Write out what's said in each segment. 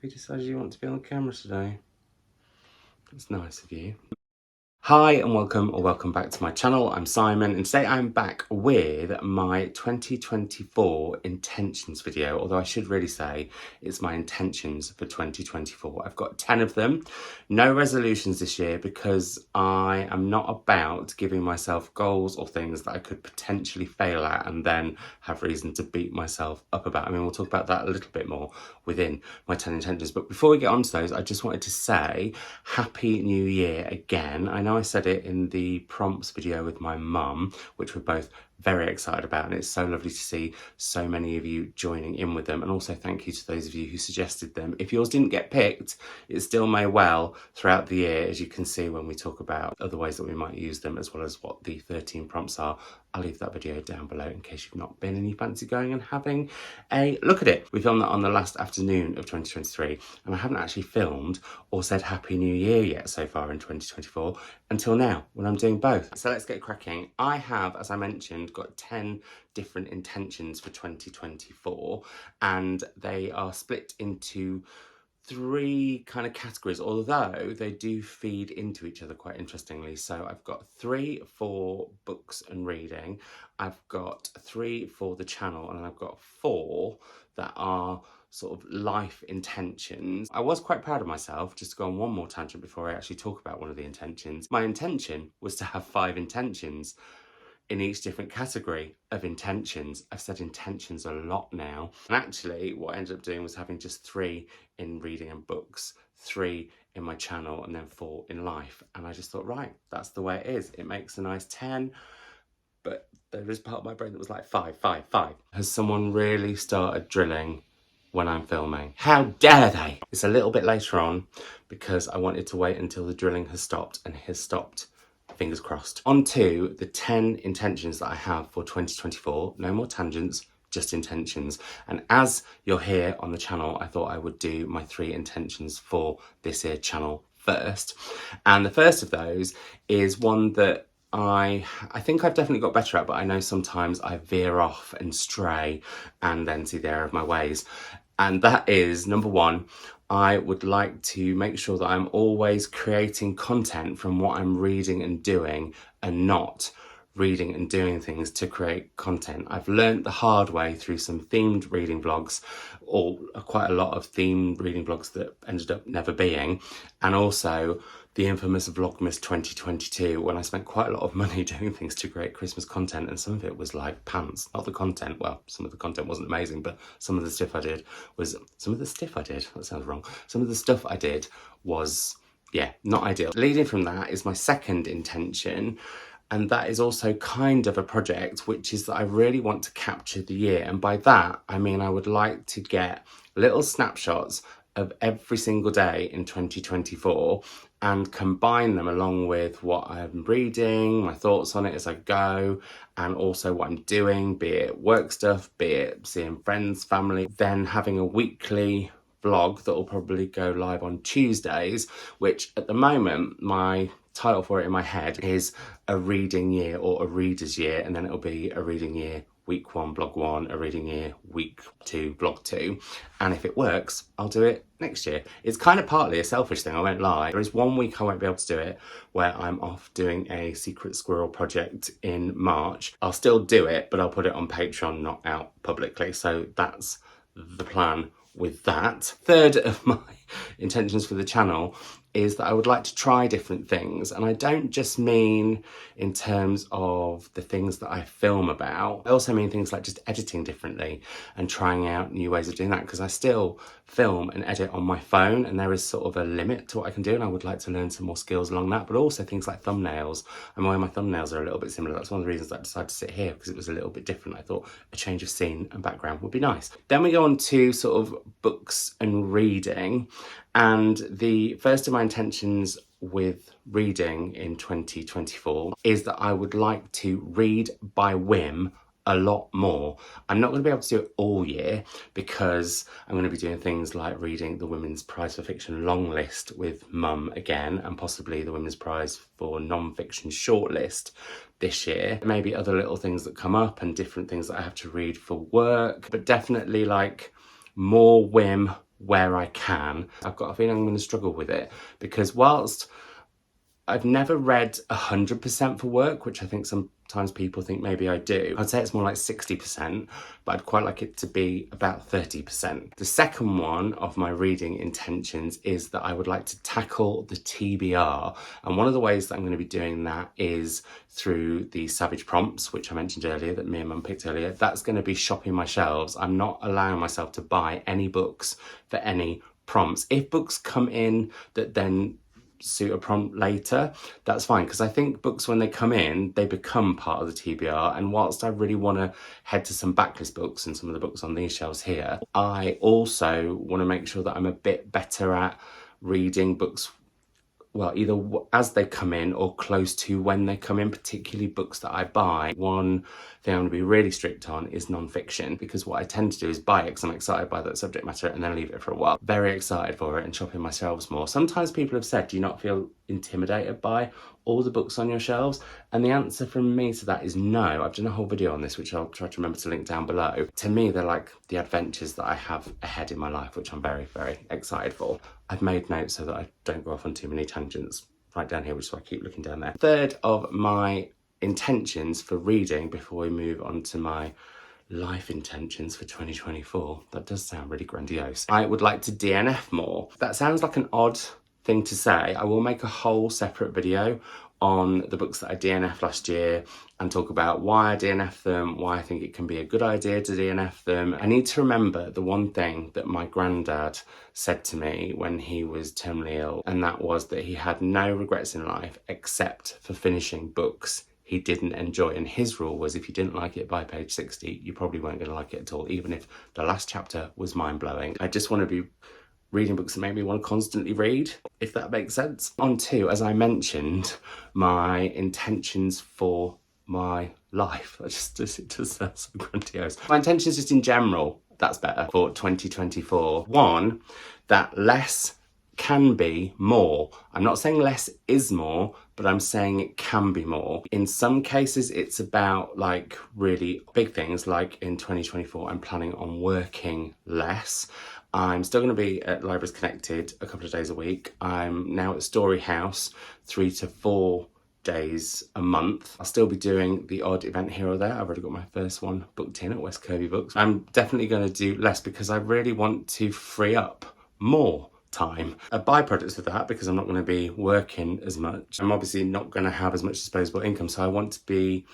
you decided you want to be on the camera today. That's nice of you. Hi and welcome back to my channel. I'm Simon and today I'm back with my 2024 intentions video, although I should really say it's my intentions for 2024. I've got 10 of them. No resolutions this year because I am not about giving myself goals or things that I could potentially fail at and then have reason to beat myself up about. I mean, we'll talk about that a little bit more within my 10 intentions. But before we get on to those, I just wanted to say Happy New Year again. I know I said it in the prompts video with my mum, which we're both very excited about, and it's so lovely to see so many of you joining in with them. And also thank you to those of you who suggested them. If yours didn't get picked, it still may well throughout the year, as you can see when we talk about other ways that we might use them, as well as what the 13 prompts are. I'll leave that video down below in case you've not been and you fancy going and having a look at it. We filmed that on the last afternoon of 2023, and I haven't actually filmed or said Happy New Year yet so far in 2024 until now when I'm doing both. So let's get cracking. I have, as I mentioned, got 10 different intentions for 2024, and they are split into 3 kind of categories, although they do feed into each other quite interestingly. So I've got 3 for books and reading, I've got 3 for the channel, and I've got 4 that are sort of life intentions. I was quite proud of myself, just to go on one more tangent before I actually talk about one of the intentions. My intention was to have 5 intentions in each different category of intentions. I've said intentions a lot now. And actually what I ended up doing was having just 3 in reading and books, 3 in my channel, and then 4 in life. And I just thought, right, that's the way it is. It makes a nice 10, but there is part of my brain that was like 5, 5, 5. Has someone really started drilling when I'm filming? How dare they? It's a little bit later on because I wanted to wait until the drilling has stopped, and it has stopped. Fingers crossed. On to the 10 intentions that I have for 2024. No more tangents, just intentions. And as you're here on the channel, I thought I would do my 3 intentions for this year channel first. And the first of those is one that I think I've definitely got better at, but I know sometimes I veer off and stray and then see the error of my ways. And that is, number 1, I would like to make sure that I'm always creating content from what I'm reading and doing, and not reading and doing things to create content. I've learned the hard way through some themed reading vlogs, or quite a lot of themed reading vlogs that ended up never being, and also the infamous Vlogmas 2022, when I spent quite a lot of money doing things to create Christmas content, and some of it was like pants. Not the content, well, some of the content wasn't amazing, but some of the stuff I did was, that sounds wrong. Some of the stuff I did was, yeah, not ideal. Leading from that is my second intention, and that is also kind of a project, which is that I really want to capture the year. And by that, I mean I would like to get little snapshots of every single day in 2024 and combine them along with what I'm reading, my thoughts on it as I go, and also what I'm doing, be it work stuff, be it seeing friends, family, then having a weekly vlog that will probably go live on Tuesdays, which at the moment, my title for it in my head is a reading year or a reader's year, and then it'll be a reading year week 1, vlog 1, a reading year, week 2, vlog 2. And if it works, I'll do it next year. It's kind of partly a selfish thing, I won't lie. There is one week I won't be able to do it, where I'm off doing a secret squirrel project in March. I'll still do it, but I'll put it on Patreon, not out publicly. So that's the plan with that. Third of my intentions for the channel is that I would like to try different things, and I don't just mean in terms of the things that I film about. I also mean things like just editing differently and trying out new ways of doing that, because I still film and edit on my phone, and there is sort of a limit to what I can do, and I would like to learn some more skills along that. But also things like thumbnails. I'm aware my thumbnails are a little bit similar. That's one of the reasons I decided to sit here, because it was a little bit different. I thought a change of scene and background would be nice. Then we go on to sort of books and reading, and the first of my intentions with reading in 2024 is that I would like to read by whim a lot more. I'm not going to be able to do it all year because I'm going to be doing things like reading the Women's Prize for Fiction long list with Mum again, and possibly the Women's Prize for Non-Fiction shortlist this year. Maybe other little things that come up and different things that I have to read for work, but definitely like more whim, where I can. I've got a feeling I'm going to struggle with it because whilst I've never read 100% for work, which I think sometimes people think maybe I do. I'd say it's more like 60%, but I'd quite like it to be about 30%. The second one of my reading intentions is that I would like to tackle the TBR. And one of the ways that I'm going to be doing that is through the Savage Prompts, which I mentioned earlier, that me and Mum picked earlier. That's going to be shopping my shelves. I'm not allowing myself to buy any books for any prompts. If books come in that then suit a prompt later, that's fine, because I think books, when they come in, they become part of the TBR. And whilst I really want to head to some backlist books and some of the books on these shelves here, I also want to make sure that I'm a bit better at reading books, well, either as they come in or close to when they come in, particularly books that I buy. One thing I'm going to be really strict on is non-fiction, because what I tend to do is buy it because I'm excited by that subject matter and then leave it for a while. Very excited for it and shopping my shelves more. Sometimes people have said, do you not feel intimidated by all the books on your shelves? And the answer from me to that is no. I've done a whole video on this, which I'll try to remember to link down below. To me, they're like the adventures that I have ahead in my life, which I'm very, very excited for. I've made notes so that I don't go off on too many tangents right down here, which is why I keep looking down there. Third of my intentions for reading, before we move on to my life intentions for 2024. That does sound really grandiose. I would like to DNF more. That sounds like an odd thing to say. I will make a whole separate video on the books that I DNF'd last year and talk about why I DNF them, why I think it can be a good idea to DNF them. I need to remember the one thing that my granddad said to me when he was terminally ill, and that was that he had no regrets in life except for finishing books he didn't enjoy. And his rule was, if you didn't like it by page 60, you probably weren't going to like it at all, even if the last chapter was mind-blowing. I just want to be reading books that make me want to constantly read, if that makes sense. On to, as I mentioned, my intentions for my life. It just sounds so grandiose. My intentions just in general, that's better, for 2024. One, that less can be more. I'm not saying less is more, but I'm saying it can be more. In some cases, it's about like really big things, like in 2024, I'm planning on working less. I'm still going to be at Libraries Connected a couple of days a week. I'm now at Story House 3 to 4 days a month. I'll still be doing the odd event here or there. I've already got my first one booked in at West Kirby Books. I'm definitely going to do less because I really want to free up more time. A byproduct of that, because I'm not going to be working as much, I'm obviously not going to have as much disposable income, so I want to be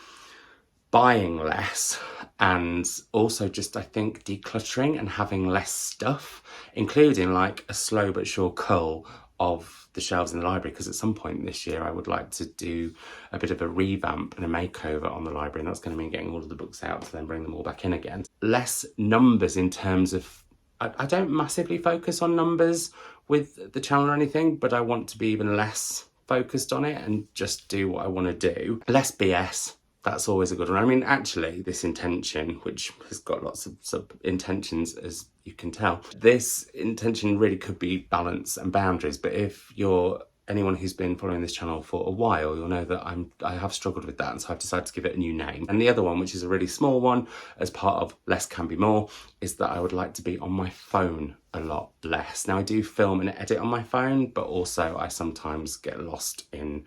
buying less and also just, I think, decluttering and having less stuff, including like a slow but sure cull of the shelves in the library, because at some point this year I would like to do a bit of a revamp and a makeover on the library, and that's going to mean getting all of the books out to then bring them all back in again. Less numbers in terms of, I don't massively focus on numbers with the channel or anything, but I want to be even less focused on it and just do what I want to do. Less BS. That's always a good one. I mean, actually, this intention, which has got lots of sub-intentions, as you can tell, this intention really could be balance and boundaries. But if you're anyone who's been following this channel for a while, you'll know that I have struggled with that, and so I've decided to give it a new name. And the other one, which is a really small one, as part of Less Can Be More, is that I would like to be on my phone a lot less. Now, I do film and edit on my phone, but also I sometimes get lost in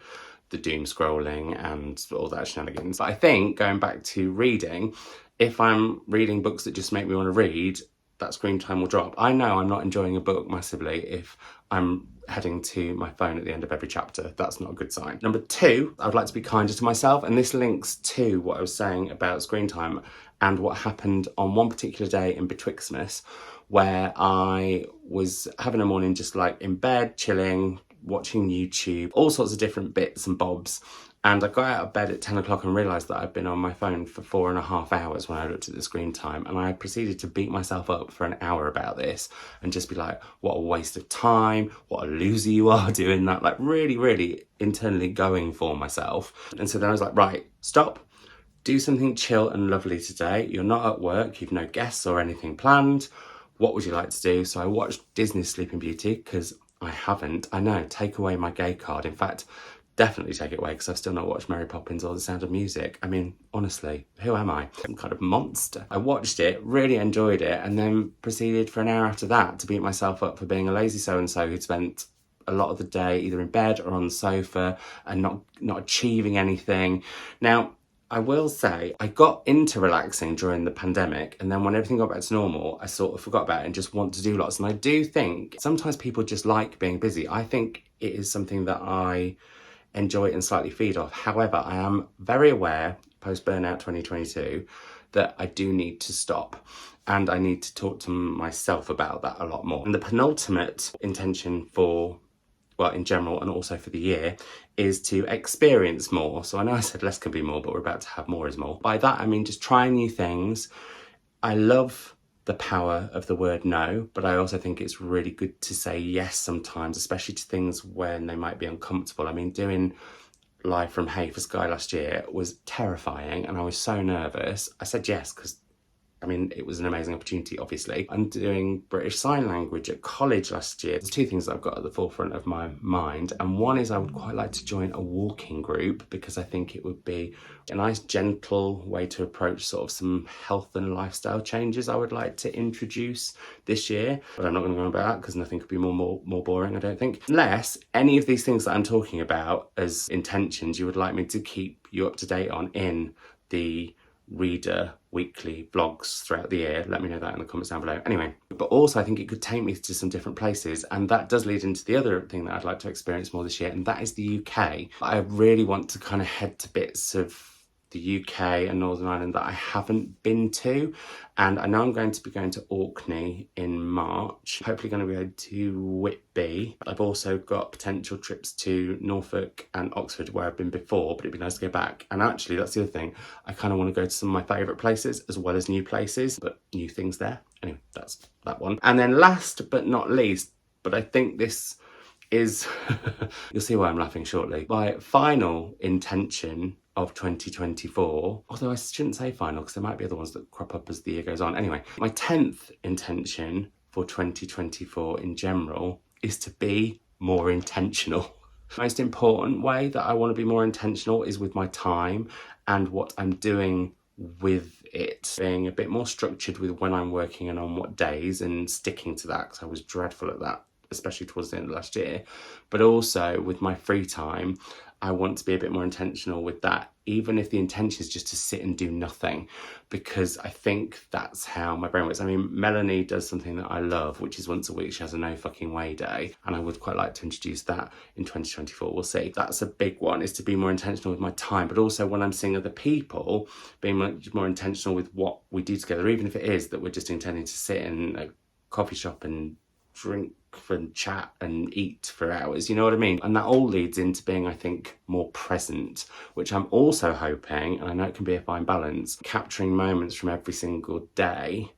the doom scrolling and all that shenanigans. But I think, going back to reading, if I'm reading books that just make me want to read, that screen time will drop. I know I'm not enjoying a book massively if I'm heading to my phone at the end of every chapter. That's not a good sign. Number two, I would like to be kinder to myself, and this links to what I was saying about screen time and what happened on one particular day in Betwixtmas, where I was having a morning just like in bed, chilling, watching YouTube, all sorts of different bits and bobs. And I got out of bed at 10 o'clock and realised that I'd been on my phone for 4.5 hours when I looked at the screen time. And I proceeded to beat myself up for an hour about this and just be like, what a waste of time, what a loser you are doing that. Like really, really internally going for myself. And so then I was like, right, stop. Do something chill and lovely today. You're not at work, you've no guests or anything planned. What would you like to do? So I watched Disney's Sleeping Beauty, because I haven't. I know, take away my gay card. In fact, definitely take it away because I've still not watched Mary Poppins or The Sound of Music. I mean, honestly, who am I? Some kind of monster. I watched it, really enjoyed it, and then proceeded for an hour after that to beat myself up for being a lazy so-and-so who'd spent a lot of the day either in bed or on the sofa and not achieving anything. Now, I will say I got into relaxing during the pandemic, and then when everything got back to normal, I sort of forgot about it and just want to do lots. And I do think sometimes people just like being busy. I think it is something that I enjoy and slightly feed off. However, I am very aware, post burnout 2022, that I do need to stop. And I need to talk to myself about that a lot more. And the penultimate intention for, well, in general and also for the year, is to experience more. So I know I said less can be more, but we're about to have more is more. By that, I mean just trying new things. I love the power of the word no, but I also think it's really good to say yes sometimes, especially to things when they might be uncomfortable. I mean, doing live from Hay for Sky last year was terrifying and I was so nervous. I said yes because I mean, it was an amazing opportunity, obviously. I'm doing British Sign Language at college last year. There's two things that I've got at the forefront of my mind. And one is I would quite like to join a walking group because I think it would be a nice, gentle way to approach sort of some health and lifestyle changes I would like to introduce this year. But I'm not going to go on about that because nothing could be more boring, I don't think. Unless any of these things that I'm talking about as intentions you would like me to keep you up to date on in the reader weekly vlogs throughout the year, let me know that in the comments down below. Anyway, but also I think it could take me to some different places, and that does lead into the other thing that I'd like to experience more this year, and that is the UK. I really want to kind of head to bits of the UK and Northern Ireland that I haven't been to, and I know I'm going to be going to Orkney in March, hopefully going to be going to Whitby. I've also got potential trips to Norfolk and Oxford where I've been before, but it'd be nice to go back. And actually that's the other thing, I kind of want to go to some of my favourite places as well as new places, but new things there. Anyway, that's that one. And then last but not least, but I think this is, you'll see why I'm laughing shortly, my final intention of 2024, although I shouldn't say final because there might be other ones that crop up as the year goes on. Anyway, my 10th intention for 2024 in general is to be more intentional. The most important way that I want to be more intentional is with my time and what I'm doing with it, being a bit more structured with when I'm working and on what days and sticking to that because I was dreadful at that, especially towards the end of last year. But also with my free time, I want to be a bit more intentional with that, even if the intention is just to sit and do nothing, because I think that's how my brain works. I mean, Melanie does something that I love, which is once a week she has a no fucking way day, and I would quite like to introduce that in 2024. We'll see. That's a big one, is to be more intentional with my time, but also when I'm seeing other people, being much more intentional with what we do together, even if it is that we're just intending to sit in a coffee shop and drink and chat and eat for hours, you know what I mean? And that all leads into being, I think, more present, which I'm also hoping, and I know it can be a fine balance, capturing moments from every single day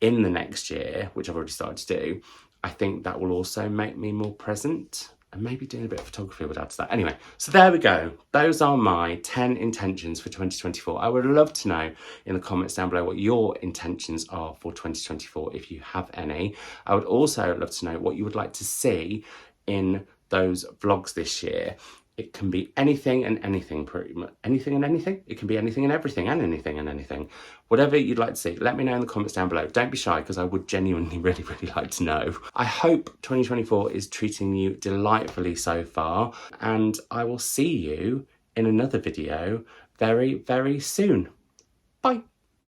in the next year, which I've already started to do. I think that will also make me more present, and maybe doing a bit of photography would add to that. Anyway, so there we go. Those are my 10 intentions for 2024. I would love to know in the comments down below what your intentions are for 2024, if you have any. I would also love to know what you would like to see in those vlogs this year. It can be anything and anything, pretty much. Anything and anything. It can be anything and everything and anything and anything. Whatever you'd like to see, let me know in the comments down below. Don't be shy, because I would genuinely really like to know. I hope 2024 is treating you delightfully so far, and I will see you in another video very soon. Bye.